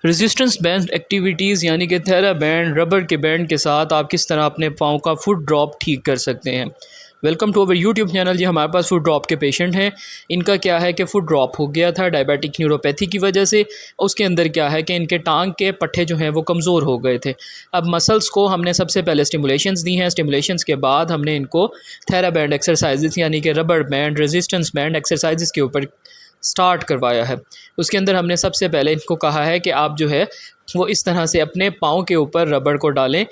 Resistance band activities यानी कि थेरा band rubber के बैंड के साथ आप किस तरह अपने पाँव का फुट ड्रॉप ठीक कर सकते हैं। Welcome to our YouTube channel. जी हमारे पास फुट ड्रॉप के पेशेंट हैं। इनका क्या है कि फुट ड्रॉप हो गया था डायबिटिक न्यूरोपैथी की वजह से। उसके अंदर क्या है कि इनके टांग के पट्टे जो हैं वो कमज़ोर हो गए थे। अब मसल्स को हमने सबसे पहले स्टिमुलेशंस दी हैं। स्टिमुलेशंस के बाद हमने इनको थेरा बैंड एक्सरसाइजेस यानी कि rubber band resistance band exercises के ऊपर स्टार्ट करवाया है। उसके अंदर हमने सबसे पहले इनको कहा है कि आप जो है वो इस तरह से अपने पाँव के ऊपर रबड़ को डालें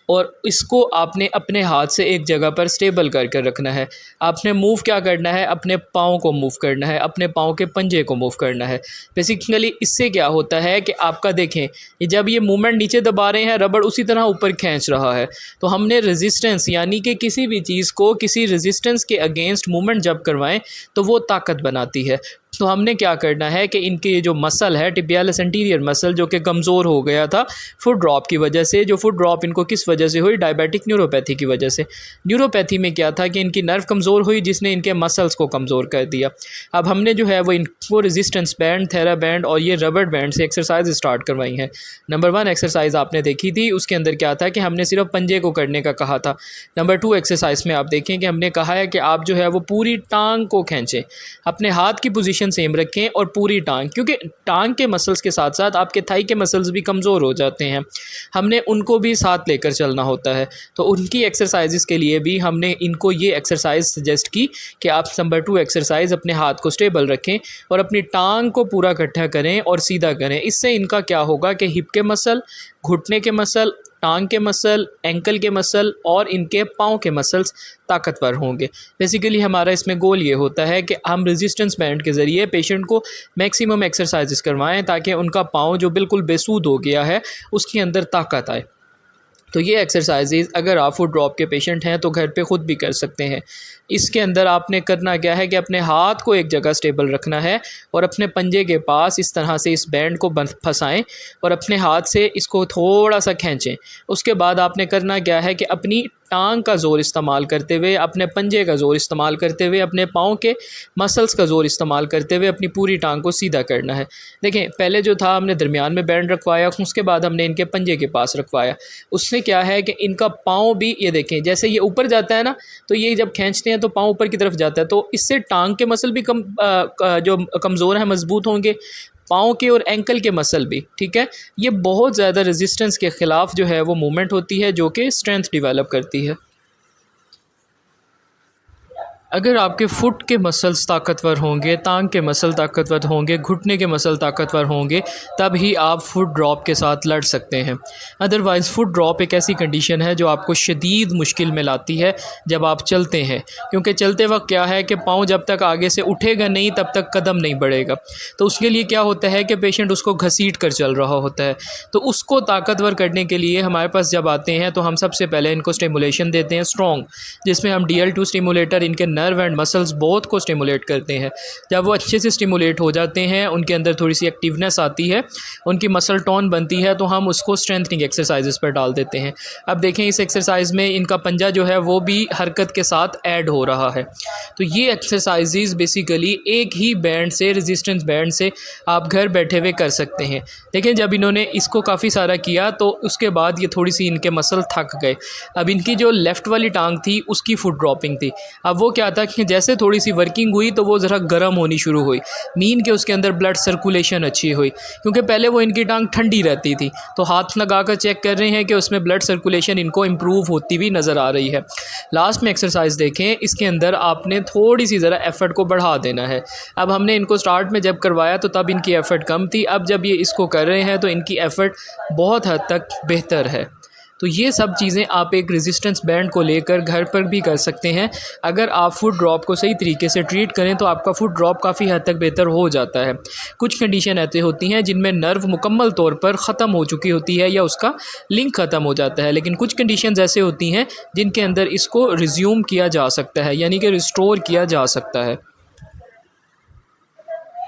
और इसको आपने अपने हाथ से एक जगह पर स्टेबल कर कर रखना है। आपने मूव क्या करना है, अपने पाँव को मूव करना है, अपने पाँव के पंजे को मूव करना है। बेसिकली इससे क्या होता है कि आपका देखें जब ये मूवमेंट नीचे दबा रहे हैं रबड़ उसी तरह ऊपर खींच रहा है। तो हमने रेजिस्टेंस यानी कि किसी भी चीज़ को किसी रेजिस्टेंस के अगेंस्ट मूवमेंट जब करवाएं तो वो ताकत बनाती है। तो हमने क्या करना है कि इनके जो मसल है टिबियालिस एंटीरियर मसल जो कि कमज़ोर हो गया था फुट ड्रॉप की वजह से। जो फुट ड्रॉप इनको किस वजह से हुई, डायबिटिक न्यूरोपैथी की वजह से। न्यूरोपैथी में क्या था कि इनकी नर्व कमज़ोर हुई जिसने इनके मसल्स को कमज़ोर कर दिया। अब हमने जो है वो इनको रेजिस्टेंस बैंड, थेरा बैंड और ये रबर बैंड से एक्सरसाइज स्टार्ट करवाई हैं। नंबर 1 एक्सरसाइज आपने देखी थी, उसके अंदर क्या था कि हमने सिर्फ पंजे को करने का कहा था। नंबर 2 एक्सरसाइज में आप देखें कि हमने कहा है कि आप जो है वो पूरी टांग को खींचें, अपने हाथ की पोजीशन सेम रखें और पूरी टांग, क्योंकि टांग के मसल्स के साथ साथ आपके थाई के मसल्स भी कमज़ोर हो जाते हैं, हमने उनको भी साथ लेकर चलना होता है। तो उनकी एक्सरसाइजेस के लिए भी हमने इनको ये एक्सरसाइज सजेस्ट की कि आप नंबर 2 एक्सरसाइज अपने हाथ को स्टेबल रखें और अपनी टांग को पूरा इकट्ठा करें और सीधा करें। इससे इनका क्या होगा कि हिप के मसल, घुटने के मसल, टांग के मसल, एंकल के मसल और इनके पाँव के मसल्स ताकतवर होंगे। बेसिकली हमारा इसमें गोल ये होता है कि हम रेजिस्टेंस बैंड के ज़रिए पेशेंट को मैक्सिमम एक्सरसाइजेस करवाएं ताकि उनका पाँव जो बिल्कुल बेसूद हो गया है उसके अंदर ताकत आए। तो ये एक्सरसाइजेज अगर आप फुट ड्रॉप के पेशेंट हैं तो घर पे ख़ुद भी कर सकते हैं। इसके अंदर आपने करना क्या है कि अपने हाथ को एक जगह स्टेबल रखना है और अपने पंजे के पास इस तरह से इस बैंड को फंसाएं और अपने हाथ से इसको थोड़ा सा खींचें। उसके बाद आपने करना क्या है कि अपनी टांग का ज़ोर इस्तेमाल करते हुए, अपने पंजे का ज़ोर इस्तेमाल करते हुए, अपने पाँव के मसल्स का ज़ोर इस्तेमाल करते हुए अपनी पूरी टांग को सीधा करना है। देखें पहले जो था हमने दरमियान में बैंड रखवाया, उसके बाद हमने इनके पंजे के पास रखवाया। उससे क्या है कि इनका पाँव भी, ये देखें जैसे ये ऊपर जाता है ना, तो ये जब खींचते हैं तो पाँव ऊपर की तरफ जाता है, तो इससे टांग के मसल भी जो कमज़ोर हैं मजबूत होंगे, पाँव के और एंकल के मसल भी। ठीक है, ये बहुत ज़्यादा रेजिस्टेंस के ख़िलाफ़ जो है वो मूवमेंट होती है जो कि स्ट्रेंथ डेवलप करती है। अगर आपके फुट के मसल्स ताकतवर होंगे, टांग के मसल ताकतवर होंगे, घुटने के मसल ताकतवर होंगे, तब ही आप फुट ड्रॉप के साथ लड़ सकते हैं। अदरवाइज़ फुट ड्रॉप एक ऐसी कंडीशन है जो आपको शदीद मुश्किल में लाती है जब आप चलते हैं, क्योंकि चलते वक्त क्या है कि पाँव जब तक आगे से उठेगा नहीं तब तक कदम नहीं बढ़ेगा। तो उसके लिए क्या होता है कि पेशेंट उसको घसीट कर चल रहा होता है। तो उसको ताकतवर करने के लिए हमारे पास जब आते हैं तो हम सबसे पहले इनको स्टिमुलेशन देते हैं स्ट्रॉन्ग, जिसमें हम DL2 स्टिमुलेटर इनके नर्व एंड मसल्स बोथ को स्टिमुलेट करते हैं। जब वो अच्छे से स्टिमुलेट हो जाते हैं, उनके अंदर थोड़ी सी एक्टिवनेस आती है, उनकी मसल टोन बनती है, तो हम उसको स्ट्रेंथनिंग एक्सरसाइजेस पर डाल देते हैं। अब देखें इस एक्सरसाइज में इनका पंजा जो है वो भी हरकत के साथ ऐड हो रहा है। तो ये एक्सरसाइजेस बेसिकली एक ही बैंड से, रेजिस्टेंस बैंड से आप घर बैठे हुए कर सकते हैं। देखें जब इन्होंने इसको काफ़ी सारा किया तो उसके बाद ये थोड़ी सी इनके मसल थक गए। अब इनकी जो लेफ़्ट वाली टांग थी उसकी फुट ड्रॉपिंग थी। अब वो क्या था कि जैसे थोड़ी सी वर्किंग हुई तो वो ज़रा गर्म होनी शुरू हुई, मीन के उसके अंदर ब्लड सर्कुलेशन अच्छी हुई, क्योंकि पहले वो इनकी टांग ठंडी रहती थी। तो हाथ लगा कर चेक कर रहे हैं कि उसमें ब्लड सर्कुलेशन इनको इम्प्रूव होती हुई नज़र आ रही है। लास्ट में एक्सरसाइज देखें, इसके अंदर आपने थोड़ी सी ज़रा एफ़र्ट को बढ़ा देना है। अब हमने इनको स्टार्ट में जब करवाया तो तब इनकी एफ़र्ट कम थी, अब जब ये इसको कर रहे हैं तो इनकी एफ़र्ट बहुत हद तक बेहतर है। तो ये सब चीज़ें आप एक रेजिस्टेंस बैंड को लेकर घर पर भी कर सकते हैं। अगर आप फुट ड्रॉप को सही तरीके से ट्रीट करें तो आपका फुट ड्रॉप काफ़ी हद तक बेहतर हो जाता है। कुछ कंडीशन ऐसे होती हैं जिनमें नर्व मुकम्मल तौर पर ख़त्म हो चुकी होती है या उसका लिंक ख़त्म हो जाता है, लेकिन कुछ कंडीशंस ऐसे होती हैं जिनके अंदर इसको रिज्यूम किया जा सकता है, यानी कि रिस्टोर किया जा सकता है।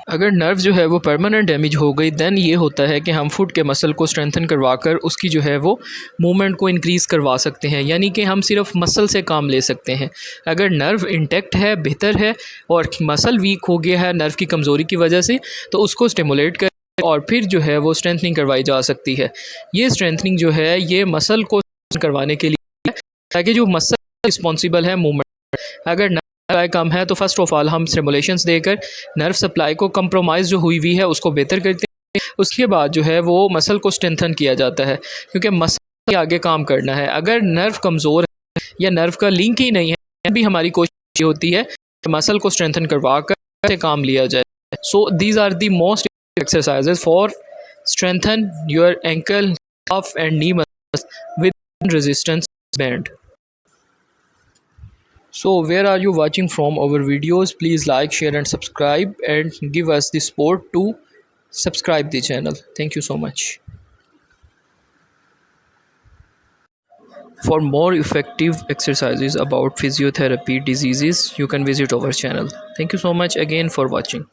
अगर नर्व जो है वो परमानेंट डैमेज हो गई दैन ये होता है कि हम फुट के मसल को स्ट्रेंथन करवा कर उसकी जो है वो मूवमेंट को इंक्रीज़ करवा सकते हैं, यानी कि हम सिर्फ मसल से काम ले सकते हैं। अगर नर्व इंटैक्ट है, बेहतर है और मसल वीक हो गया है नर्व की कमज़ोरी की वजह से, तो उसको स्टिमुलेट कर और फिर जो है वो स्ट्रेंथनिंग करवाई जा सकती है। ये स्ट्रेंथनिंग जो है ये मसल को करवाने के लिए, ताकि जो मसल रिस्पॉन्सिबल है मूवमेंट, अगर नर्व सप्लाई कम है तो फर्स्ट ऑफ ऑल हम स्टिमुलेशंस देकर नर्व सप्लाई को कंप्रोमाइज़ जो हुई हुई है उसको बेहतर करते हैं। उसके बाद जो है वो मसल को स्ट्रेंथन किया जाता है, क्योंकि मसल के आगे काम करना है। अगर नर्व कमज़ोर है या नर्व का लिंक ही नहीं है, भी हमारी कोशिश होती है कि मसल को स्ट्रेंथन करवा कर काम लिया जाए। So these are the most exercises for strengthen your ankle, calf and knee muscles with resistance band. So where are you watching from our videos? Please like, share and subscribe, and give us the support to subscribe the channel. Thank you so much. For more effective exercises about physiotherapy diseases, you can visit our channel. Thank you so much again for watching.